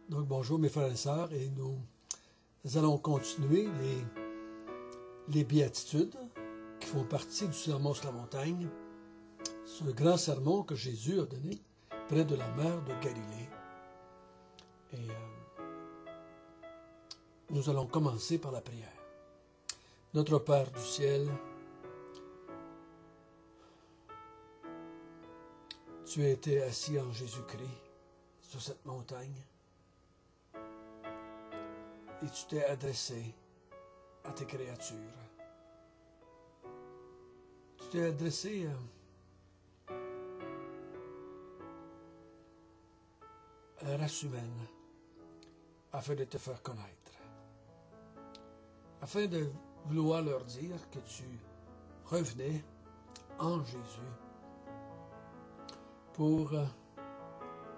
Donc bonjour mes frères et sœurs, et nous allons continuer les béatitudes qui font partie du sermon sur la montagne, ce grand sermon que Jésus a donné près de la mer de Galilée. Et nous allons commencer par la prière. Notre Père du ciel, tu as été assis en Jésus-Christ sur cette montagne et tu t'es adressé à tes créatures. Tu t'es adressé à la race humaine afin de te faire connaître, afin de vouloir leur dire que tu revenais en Jésus pour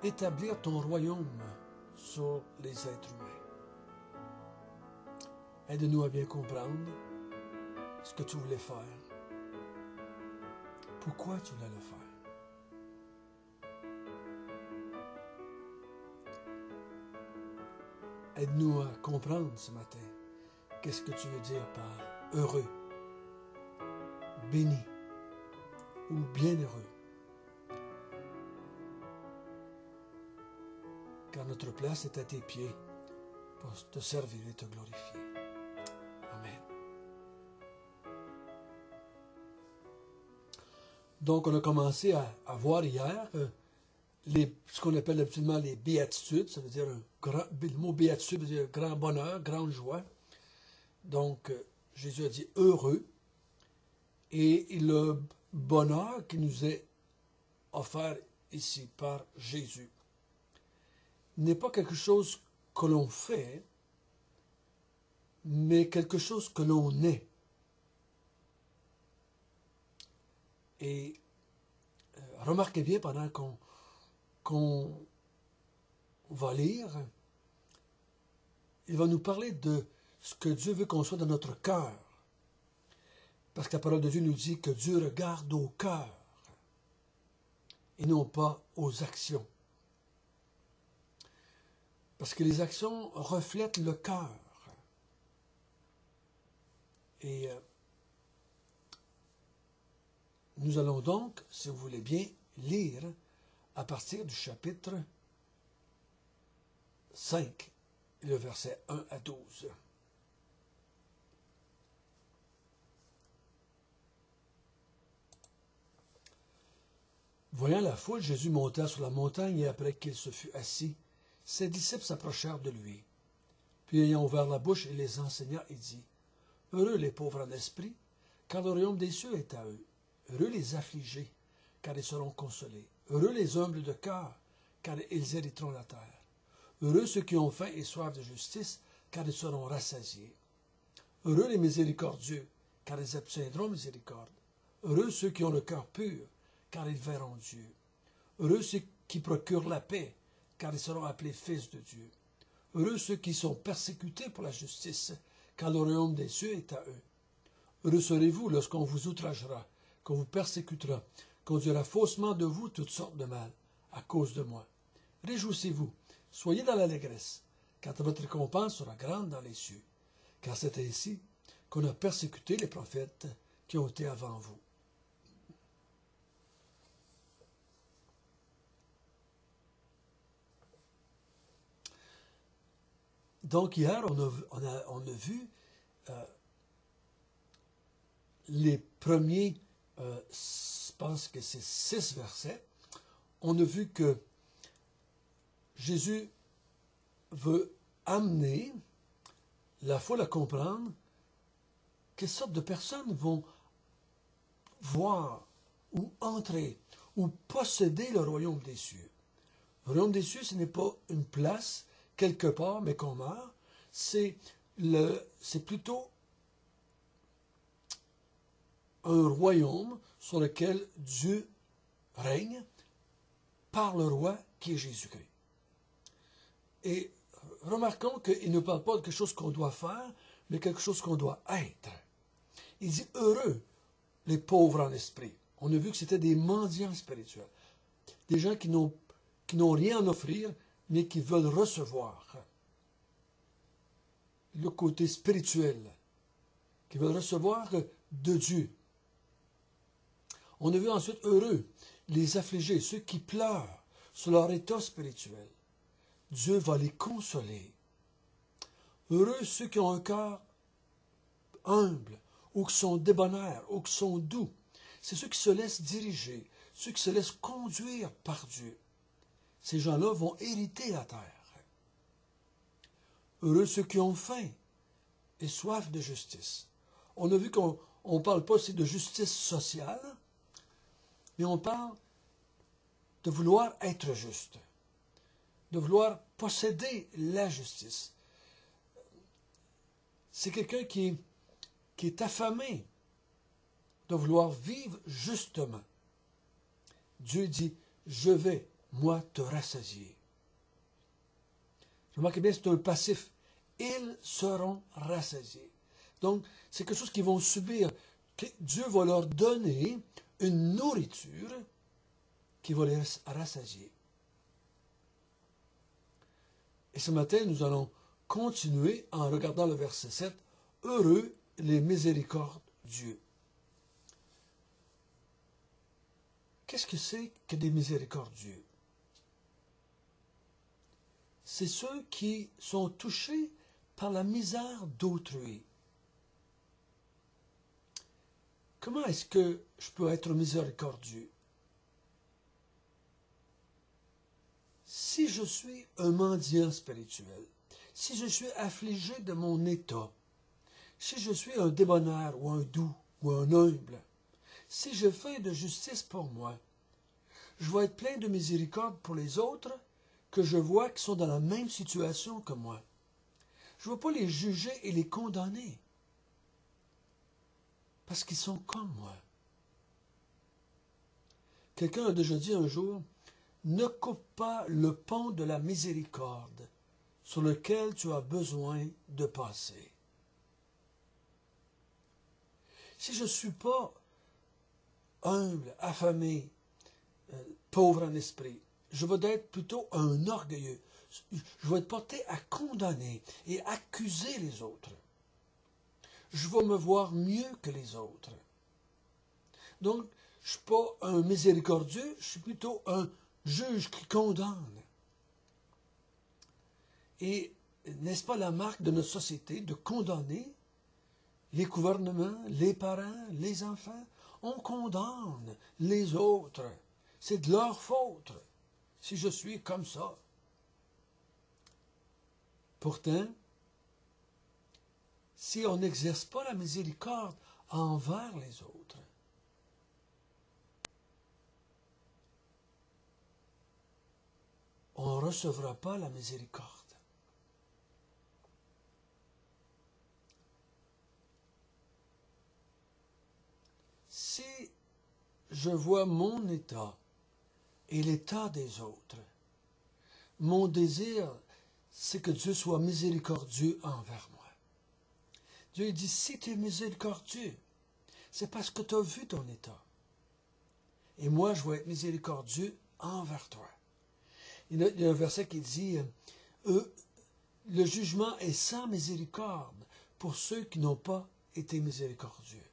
établir ton royaume sur les êtres humains. Aide-nous à bien comprendre ce que tu voulais faire, pourquoi tu voulais le faire. Aide-nous à comprendre ce matin qu'est-ce que tu veux dire par heureux, béni ou bienheureux. Car notre place est à tes pieds pour te servir et te glorifier. Amen. Donc, on a commencé à voir hier ce qu'on appelle habituellement les béatitudes. Ça veut dire le mot béatitude veut dire grand bonheur, grande joie. Donc, Jésus a dit heureux. Et le bonheur qui nous est offert ici par Jésus n'est pas quelque chose que l'on fait, mais quelque chose que l'on est. Et remarquez bien pendant qu'on va lire, il va nous parler de ce que Dieu veut qu'on soit dans notre cœur. Parce que la parole de Dieu nous dit que Dieu regarde au cœur et non pas aux actions. Parce que les actions reflètent le cœur. Et nous allons donc, si vous voulez bien, lire à partir du chapitre 5, le verset 1 à 12. Voyant la foule, Jésus monta sur la montagne et après qu'il se fut assis, ses disciples s'approchèrent de lui. Puis ayant ouvert la bouche, il les enseigna et dit, « Heureux les pauvres en esprit, car le royaume des cieux est à eux. Heureux les affligés, car ils seront consolés. Heureux les humbles de cœur, car ils hériteront la terre. Heureux ceux qui ont faim et soif de justice, car ils seront rassasiés. Heureux les miséricordieux, car ils obtiendront miséricorde. Heureux ceux qui ont le cœur pur, car ils verront Dieu. Heureux ceux qui procurent la paix, car ils seront appelés fils de Dieu. Heureux ceux qui sont persécutés pour la justice, car le royaume des cieux est à eux. Heureux serez-vous lorsqu'on vous outragera, qu'on vous persécutera, qu'on dira faussement de vous toutes sortes de mal, à cause de moi. Réjouissez-vous, soyez dans l'allégresse, car votre récompense sera grande dans les cieux. Car c'est ainsi qu'on a persécuté les prophètes qui ont été avant vous. Donc hier, on a vu les premiers, je pense que c'est 6 versets. On a vu que Jésus veut amener la foule à comprendre quelle sorte de personnes vont voir ou entrer ou posséder le royaume des cieux. Le royaume des cieux, ce n'est pas une place quelque part, mais qu'on meurt, c'est plutôt un royaume sur lequel Dieu règne par le roi qui est Jésus-Christ. Et remarquons qu'il ne parle pas de quelque chose qu'on doit faire, mais quelque chose qu'on doit être. Il dit heureux les pauvres en esprit. On a vu que c'était des mendiants spirituels. Des gens qui n'ont rien à offrir, mais qui veulent recevoir. Le côté spirituel, qui veulent recevoir de Dieu. On a vu ensuite heureux les affligés, ceux qui pleurent sur leur état spirituel. Dieu va les consoler. Heureux ceux qui ont un cœur humble, ou qui sont débonnaires, ou qui sont doux. C'est ceux qui se laissent diriger, ceux qui se laissent conduire par Dieu. Ces gens-là vont hériter la terre. Heureux ceux qui ont faim et soif de justice. On a vu qu'on ne parle pas aussi de justice sociale, mais on parle de vouloir être juste, de vouloir posséder la justice. C'est quelqu'un qui est affamé de vouloir vivre justement. Dieu dit, je vais, moi, te rassasier. Remarquez bien, c'est un passif. Ils seront rassasiés. Donc, c'est quelque chose qu'ils vont subir. Dieu va leur donner une nourriture qui va les rassasier. Et ce matin, nous allons continuer en regardant le verset 7. Heureux les miséricordieux. Qu'est-ce que c'est que des miséricordieux? C'est ceux qui sont touchés par la misère d'autrui. Comment est-ce que je peux être miséricordieux? Si je suis un mendiant spirituel, si je suis affligé de mon état, si je suis un débonnaire ou un doux ou un humble, si je fais de justice pour moi, je vais être plein de miséricorde pour les autres que je vois qui sont dans la même situation que moi. Je ne vais pas les juger et les condamner parce qu'ils sont comme moi. Quelqu'un a déjà dit un jour, ne coupe pas le pont de la miséricorde sur lequel tu as besoin de passer. Si je ne suis pas humble, affamé, pauvre en esprit, je vais être plutôt un orgueilleux. Je vais être porté à condamner et accuser les autres. Je vais me voir mieux que les autres. Donc, je ne suis pas un miséricordieux, je suis plutôt un juge qui condamne. Et n'est-ce pas la marque de notre société de condamner les gouvernements, les parents, les enfants? On condamne les autres. C'est de leur faute si je suis comme ça. Pourtant, si on n'exerce pas la miséricorde envers les autres, on ne recevra pas la miséricorde. Si je vois mon état et l'état des autres, mon désir, c'est que Dieu soit miséricordieux envers moi. Dieu dit, si tu es miséricordieux, c'est parce que tu as vu ton état. Et moi, je vais être miséricordieux envers toi. Il y a un verset qui dit, le jugement est sans miséricorde pour ceux qui n'ont pas été miséricordieux.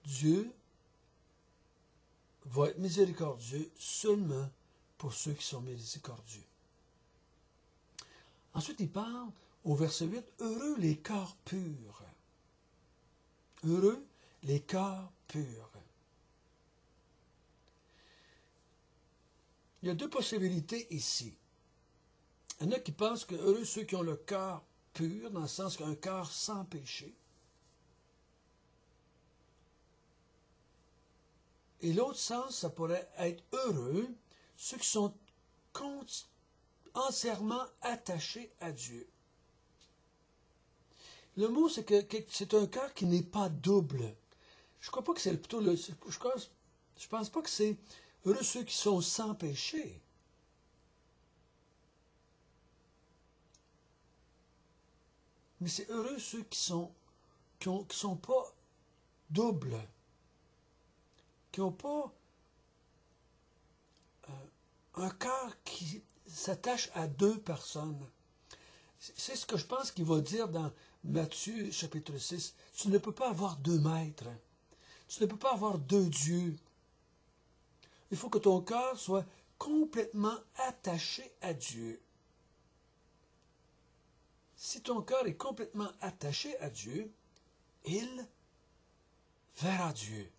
Dieu va être miséricordieux seulement pour ceux qui sont miséricordieux. Ensuite, il parle au verset 8, heureux les cœurs purs. Heureux les cœurs purs. Il y a deux possibilités ici. Il y en a qui pensent que heureux ceux qui ont le cœur pur, dans le sens qu'un cœur sans péché. Et l'autre sens, ça pourrait être heureux ceux qui sont entièrement attachés à Dieu. Le mot, c'est que c'est un cœur qui n'est pas double. Je crois pas que c'est plutôt le. Je pense pas que c'est heureux ceux qui sont sans péché. Mais c'est heureux ceux qui sont pas double, qui n'ont pas un cœur qui s'attache à deux personnes. C'est ce que je pense qu'il va dire dans Matthieu chapitre 6. Tu ne peux pas avoir deux maîtres. Tu ne peux pas avoir deux dieux. Il faut que ton cœur soit complètement attaché à Dieu. Si ton cœur est complètement attaché à Dieu, il verra Dieu.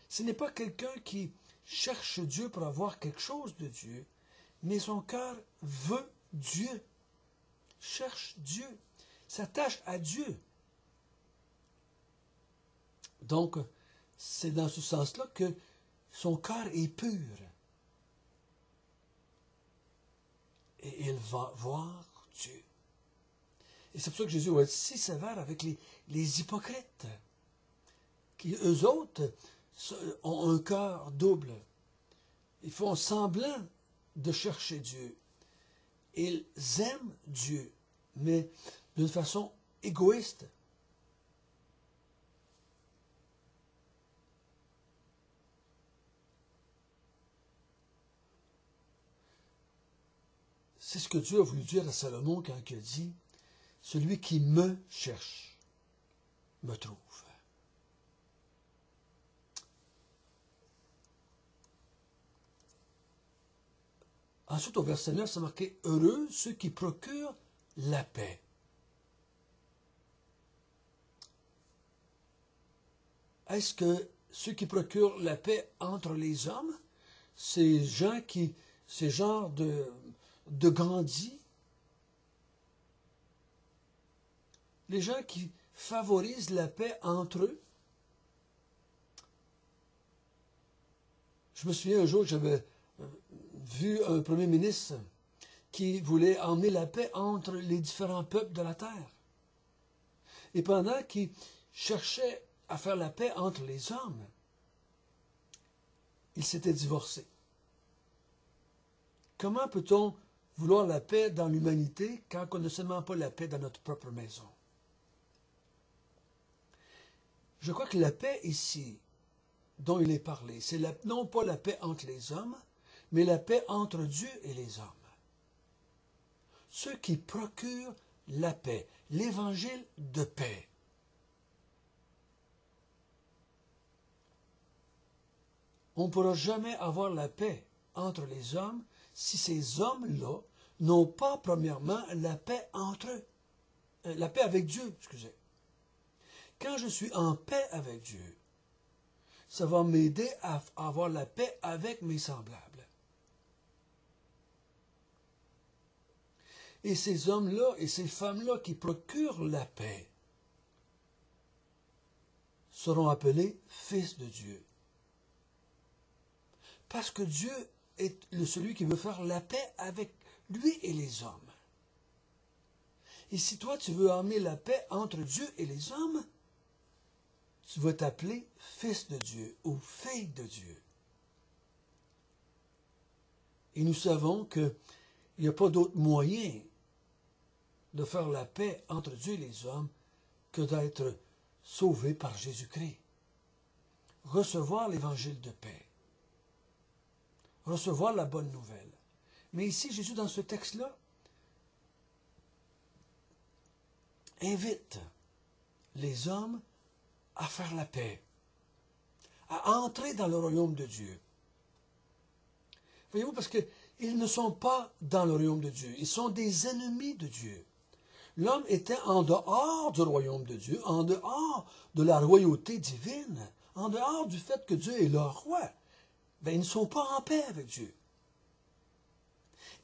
Ce n'est pas quelqu'un qui cherche Dieu pour avoir quelque chose de Dieu, mais son cœur veut Dieu, cherche Dieu, s'attache à Dieu. Donc, c'est dans ce sens-là que son cœur est pur. Et il va voir Dieu. Et c'est pour ça que Jésus va être si sévère avec les hypocrites, qui, eux autres, ont un cœur double. Ils font semblant de chercher Dieu. Ils aiment Dieu, mais d'une façon égoïste. C'est ce que Dieu a voulu dire à Salomon quand il a dit « Celui qui me cherche, me trouve ». Ensuite, au verset 9, c'est marqué « Heureux ceux qui procurent la paix ». Est-ce que ceux qui procurent la paix entre les hommes, ces genres de Gandhi, les gens qui favorisent la paix entre eux? Je me souviens un jour que j'avais vu un premier ministre qui voulait emmener la paix entre les différents peuples de la terre. Et pendant qu'il cherchait à faire la paix entre les hommes, il s'était divorcé. Comment peut-on vouloir la paix dans l'humanité quand on ne seulement pas la paix dans notre propre maison? Je crois que la paix ici, dont il est parlé, c'est non pas la paix entre les hommes, mais la paix entre Dieu et les hommes. Ceux qui procurent la paix, l'évangile de paix. On ne pourra jamais avoir la paix entre les hommes si ces hommes-là n'ont pas premièrement la paix entre eux. La paix avec Dieu, excusez. Quand je suis en paix avec Dieu, ça va m'aider à avoir la paix avec mes semblables. Et ces hommes-là et ces femmes-là qui procurent la paix seront appelés fils de Dieu. Parce que Dieu est celui qui veut faire la paix avec lui et les hommes. Et si toi tu veux amener la paix entre Dieu et les hommes, tu vas t'appeler fils de Dieu ou fille de Dieu. Et nous savons qu'il n'y a pas d'autre moyen de faire la paix entre Dieu et les hommes que d'être sauvé par Jésus-Christ. Recevoir l'évangile de paix. Recevoir la bonne nouvelle. Mais ici, Jésus, dans ce texte-là, invite les hommes à faire la paix, à entrer dans le royaume de Dieu. Voyez-vous, parce qu'ils ne sont pas dans le royaume de Dieu, ils sont des ennemis de Dieu. L'homme était en dehors du royaume de Dieu, en dehors de la royauté divine, en dehors du fait que Dieu est leur roi. Ils ne sont pas en paix avec Dieu.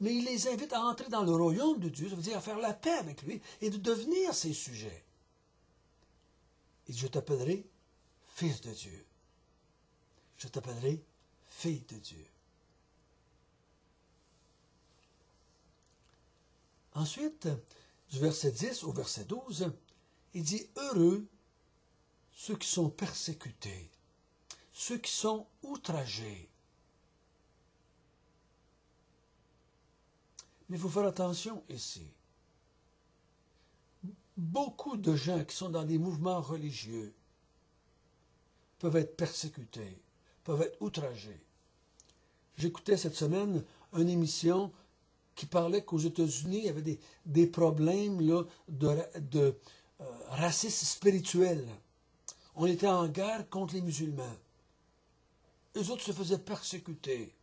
Mais il les invite à entrer dans le royaume de Dieu, ça veut dire à faire la paix avec lui et de devenir ses sujets. Et je t'appellerai fils de Dieu. Je t'appellerai fille de Dieu. Ensuite, du verset 10 au verset 12, il dit « Heureux ceux qui sont persécutés, ceux qui sont outragés. » Mais il faut faire attention ici. beaucoup de gens qui sont dans des mouvements religieux peuvent être persécutés, peuvent être outragés. J'écoutais cette semaine une émission qui parlait qu'aux États-Unis, il y avait des problèmes là, de racisme spirituel. On était en guerre contre les musulmans. Eux autres se faisaient persécuter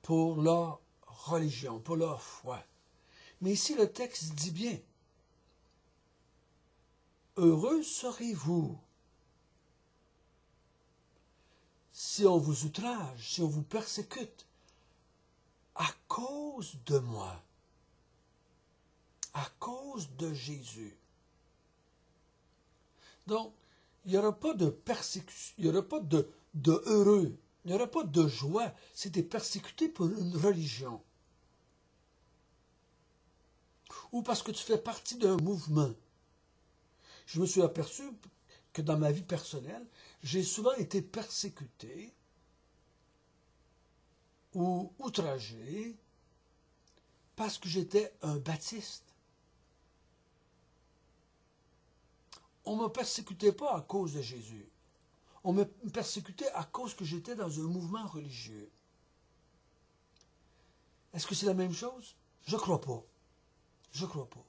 pour leur religion, pour leur foi. Mais ici, le texte dit bien, heureux serez-vous si on vous outrage, si on vous persécute à cause de moi, à cause de Jésus. Donc, il n'y aura pas de persécution, il n'y aura pas de heureux, il n'y aura pas de joie si tu es persécuté pour une religion. Ou parce que tu fais partie d'un mouvement. Je me suis aperçu que dans ma vie personnelle, j'ai souvent été persécuté ou outragé parce que j'étais un baptiste. On ne me persécutait pas à cause de Jésus. On me persécutait à cause que j'étais dans un mouvement religieux. Est-ce que c'est la même chose? Je ne crois pas. Je ne crois pas.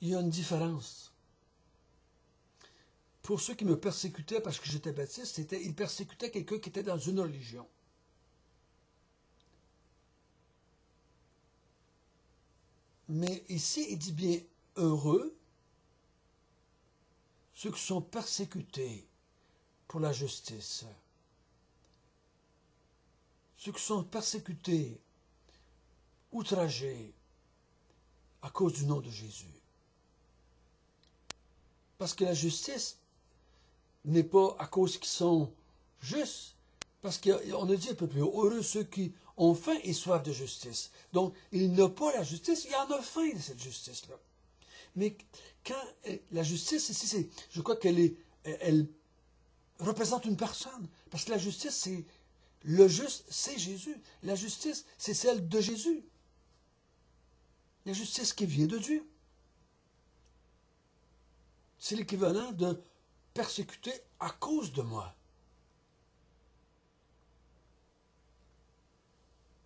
Il y a une différence. Pour ceux qui me persécutaient parce que j'étais baptiste, ils persécutaient quelqu'un qui était dans une religion. Mais ici, il dit bien heureux ceux qui sont persécutés pour la justice. Ceux qui sont persécutés, outragés à cause du nom de Jésus. Parce que la justice n'est pas à cause qu'ils sont justes, parce qu'on a dit un peu plus haut, heureux ceux qui ont faim et soif de justice. Donc, il n'a pas la justice, il en a faim de cette justice-là. Mais quand la justice, ici, je crois elle représente une personne. Parce que la justice, c'est le juste, c'est Jésus. La justice, c'est celle de Jésus. La justice qui vient de Dieu. C'est l'équivalent de persécuter à cause de moi.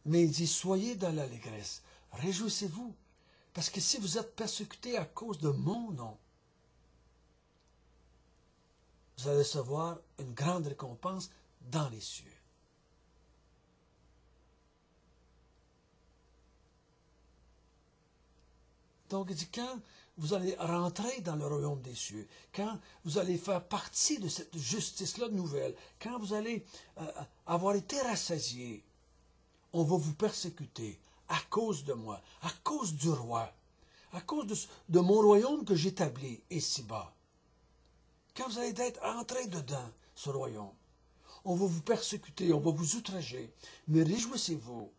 Mais il dit, soyez dans l'allégresse, réjouissez-vous, parce que si vous êtes persécutés à cause de mon nom, vous allez recevoir une grande récompense dans les cieux. Donc il dit, quand vous allez rentrer dans le royaume des cieux, quand vous allez faire partie de cette justice-là nouvelle, quand vous allez avoir été rassasiés, on va vous persécuter à cause de moi, à cause du roi, à cause de mon royaume que j'établis ici-bas. Quand vous allez être entrés dedans, ce royaume, on va vous persécuter, on va vous outrager, mais réjouissez-vous,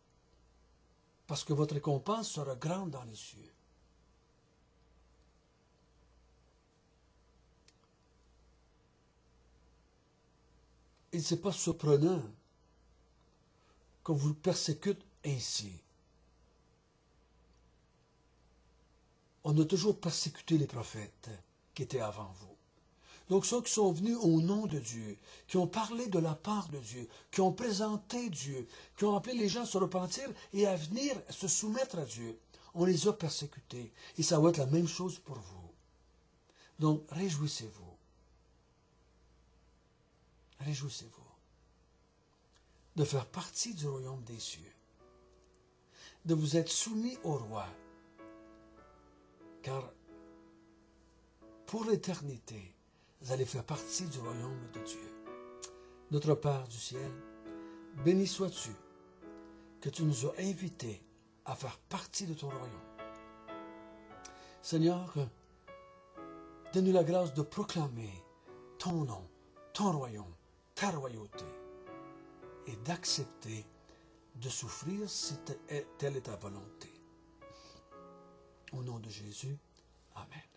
parce que votre récompense sera grande dans les cieux. Et ce n'est pas surprenant qu'on vous persécute ainsi. On a toujours persécuté les prophètes qui étaient avant vous. Donc ceux qui sont venus au nom de Dieu, qui ont parlé de la part de Dieu, qui ont présenté Dieu, qui ont appelé les gens à se repentir et à venir se soumettre à Dieu, on les a persécutés. Et ça va être la même chose pour vous. Donc réjouissez-vous. Réjouissez-vous de faire partie du royaume des cieux, de vous être soumis au roi, car pour l'éternité, vous allez faire partie du royaume de Dieu. Notre Père du ciel, béni sois-tu que tu nous as invités à faire partie de ton royaume. Seigneur, donne-nous la grâce de proclamer ton nom, ton royaume, ta royauté, et d'accepter de souffrir si telle est ta volonté. Au nom de Jésus, Amen.